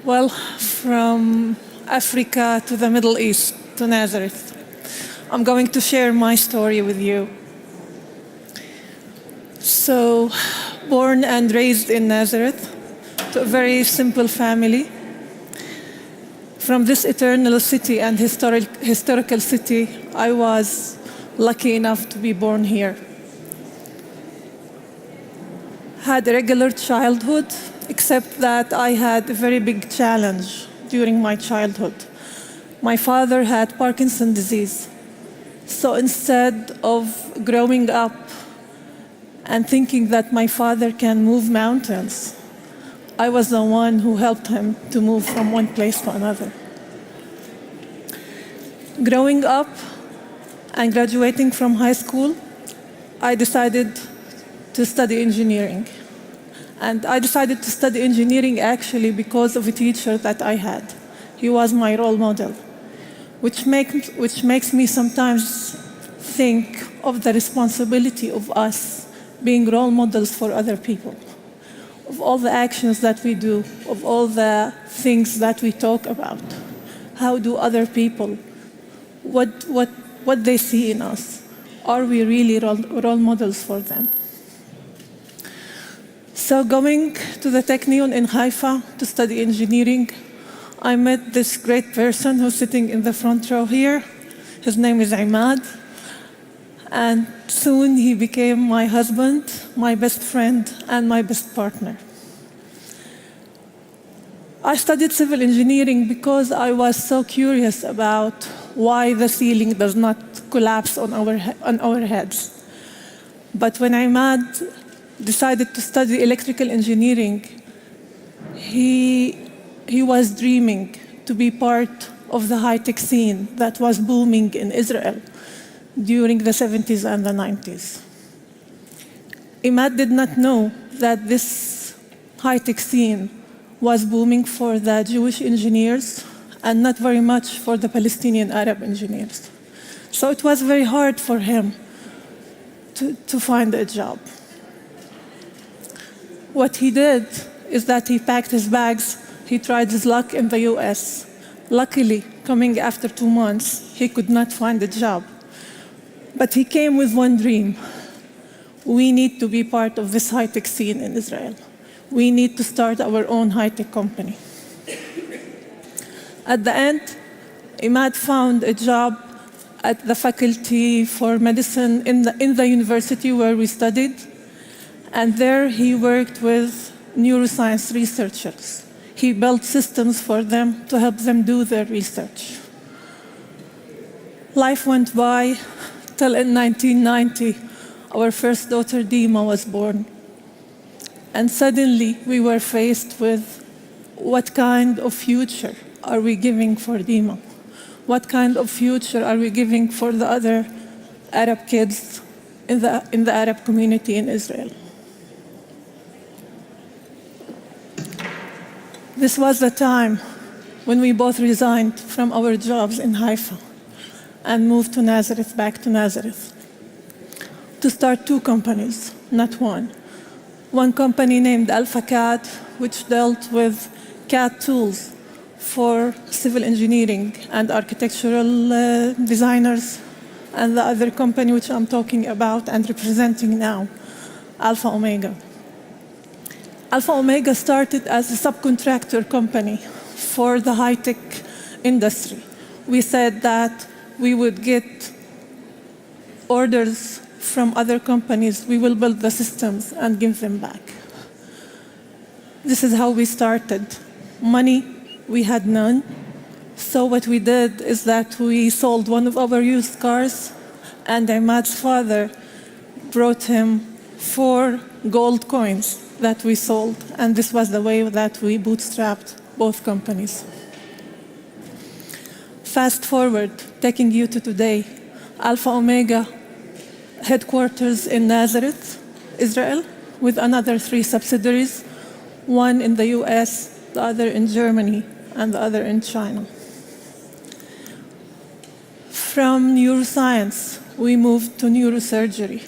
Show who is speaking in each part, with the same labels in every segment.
Speaker 1: Well, from Africa to the Middle East to Nazareth, I'm going to share my story with you. So, born and raised in Nazareth, to a very simple family. From this eternal city and historical city, I was lucky enough to be born here. Had a regular childhood, except that I had a very big challenge during my childhood. My father had Parkinson's disease. So instead of growing up and thinking that my father can move mountains, I was the one who helped him to move from one place to another. Growing up and graduating from high school, I decided to study engineering. And I decided to study engineering actually because of a teacher that I had. He was my role model, which makes me sometimes think of the responsibility of us being role models for other people, of all the actions that we do, of all the things that we talk about. How do other people, what they see in us? Are we really role models for them? So going to the Technion in Haifa to study engineering, I met this great person who's sitting in the front row here. His name is Imad. And soon he became my husband, my best friend, and my best partner. I studied civil engineering because I was so curious about why the ceiling does not collapse on our heads. But when Imad decided to study electrical engineering, he was dreaming to be part of the high-tech scene that was booming in Israel during the 70s and the 90s. Imad did not know that this high-tech scene was booming for the Jewish engineers and not very much for the Palestinian Arab engineers. So it was very hard for him to find a job. What he did is that he packed his bags, he tried his luck in the US. Luckily, coming after 2 months, he could not find a job. But he came with one dream. We need to be part of this high-tech scene in Israel. We need to start our own high-tech company. At the end, Imad found a job at the faculty for medicine in the university where we studied. And there he worked with neuroscience researchers. He built systems for them to help them do their research. Life went by till in 1990, our first daughter Dima was born. And suddenly we were faced with what kind of future are we giving for Dima? What kind of future are we giving for the other Arab kids in the Arab community in Israel? This was the time when we both resigned from our jobs in Haifa and moved to Nazareth, back to Nazareth, to start 2 companies, not one. One company named Alpha CAD, which dealt with CAD tools for civil engineering and architectural designers, and the other company which I'm talking about and representing now, Alpha Omega. Alpha Omega started as a subcontractor company for the high-tech industry. We said that we would get orders from other companies, we will build the systems and give them back. This is how we started. Money, we had none. So what we did is that we sold one of our used cars, and Imad's father brought him 4 gold coins that we sold, and this was the way that we bootstrapped both companies. Fast forward, taking you to today, Alpha Omega headquarters in Nazareth, Israel, with another 3 subsidiaries, one in the US, the other in Germany, and the other in China. From neuroscience, we moved to neurosurgery.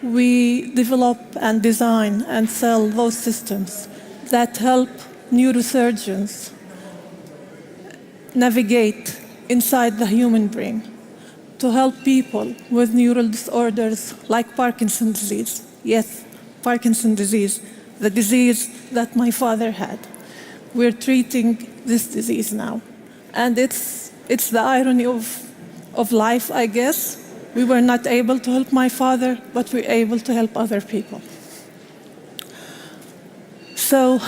Speaker 1: We develop and design and sell those systems that help neurosurgeons navigate inside the human brain, to help people with neural disorders like Parkinson's disease. Yes, Parkinson's disease, the disease that my father had. We're treating this disease now. And it's the irony of life, I guess. We were not able to help my father, but we're able to help other people. So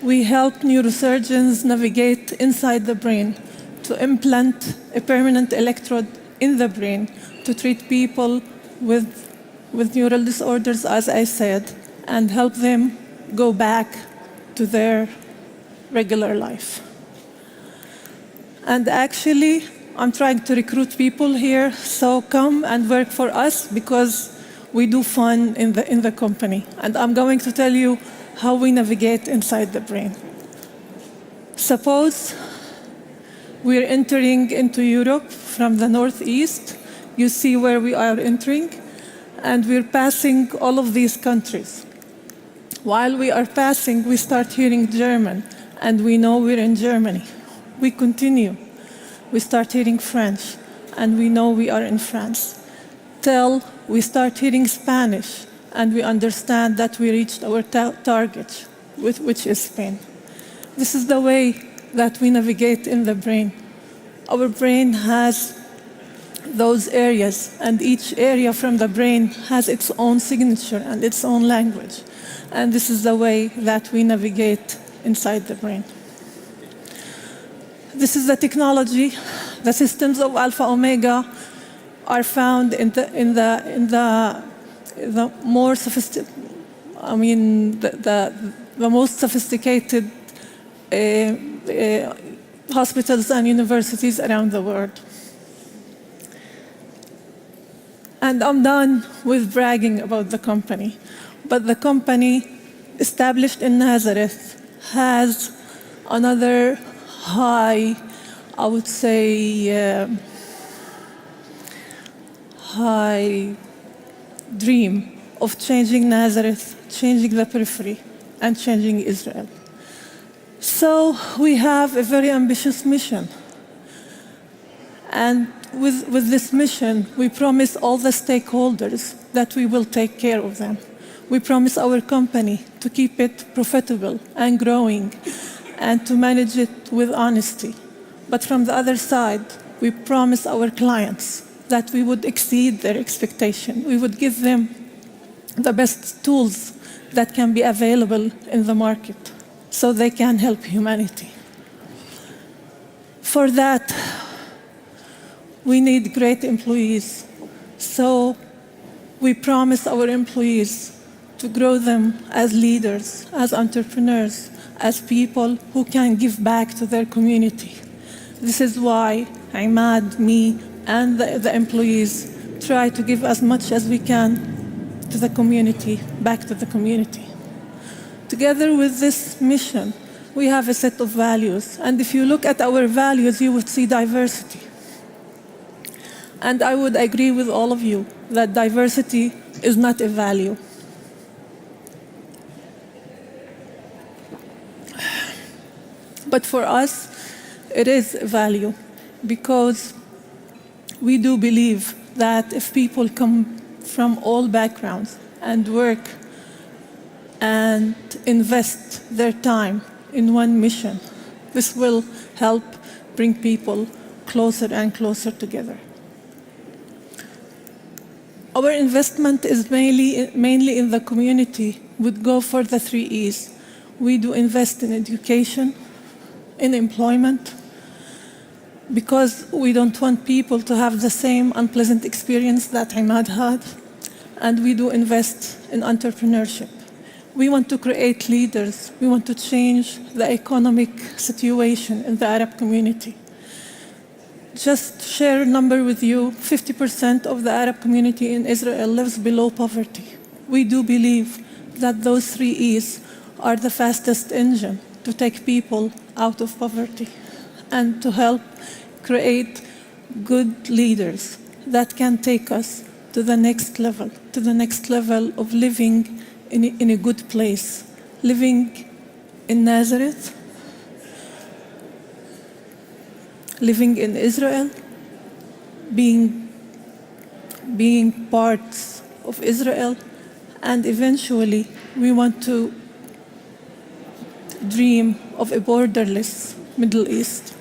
Speaker 1: we help neurosurgeons navigate inside the brain to implant a permanent electrode in the brain to treat people with neural disorders, as I said, and help them go back to their regular life. And actually, I'm trying to recruit people here, so come and work for us because we do fun in the company. And I'm going to tell you how we navigate inside the brain. Suppose we're entering into Europe from the northeast. You see where we are entering, and we're passing all of these countries. While we are passing, we start hearing German, and we know we're in Germany. We continue. We start hearing French, and we know we are in France. Till we start hearing Spanish, and we understand that we reached our target, which is Spain. This is the way that we navigate in the brain. Our brain has those areas, and each area from the brain has its own signature and its own language. And this is the way that we navigate inside the brain. This is the technology. The systems of alpha omega are found in the more sophisticated, the most sophisticated hospitals and universities around the world. And I'm done with bragging about the company, but the company established in Nazareth has another high, I would say, high dream of changing Nazareth, changing the periphery, and changing Israel. So we have a very ambitious mission. And with this mission, we promise all the stakeholders that we will take care of them. We promise our company to keep it profitable and growing and to manage it with honesty. But from the other side, we promise our clients that we would exceed their expectation. We would give them the best tools that can be available in the market so they can help humanity. For that, we need great employees. So we promise our employees to grow them as leaders, as entrepreneurs, as people who can give back to their community. This is why Imad, me, and the employees try to give as much as we can to the community, back to the community. Together with this mission, we have a set of values. And if you look at our values, you would see diversity. And I would agree with all of you that diversity is not a value. But for us, it is a value because we do believe that if people come from all backgrounds and work and invest their time in one mission, this will help bring people closer and closer together. Our investment is mainly in the community, would go for the 3 E's. We do invest in education, in employment, because we don't want people to have the same unpleasant experience that Imad had, and we do invest in entrepreneurship. We want to create leaders. We want to change the economic situation in the Arab community. Just share a number with you, 50% of the Arab community in Israel lives below poverty. We do believe that those 3 E's are the fastest engine to take people out of poverty and to help create good leaders that can take us to the next level of living in a good place living in Nazareth, living in Israel, being part of Israel, and eventually we want to dream of a borderless Middle East.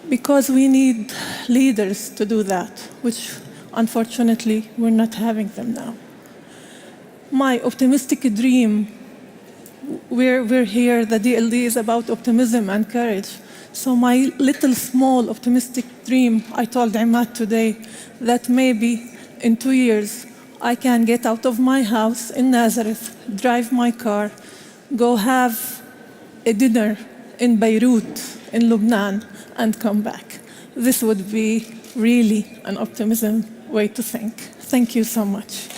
Speaker 1: Because we need leaders to do that, which unfortunately we're not having them now. My optimistic dream, we're here, the DLD is about optimism and courage. So my little small optimistic dream, I told Imad today that maybe in 2 years I can get out of my house in Nazareth, drive my car, go have a dinner in Beirut, in Lebanon, and come back. This would be really an optimism way to think. Thank you so much.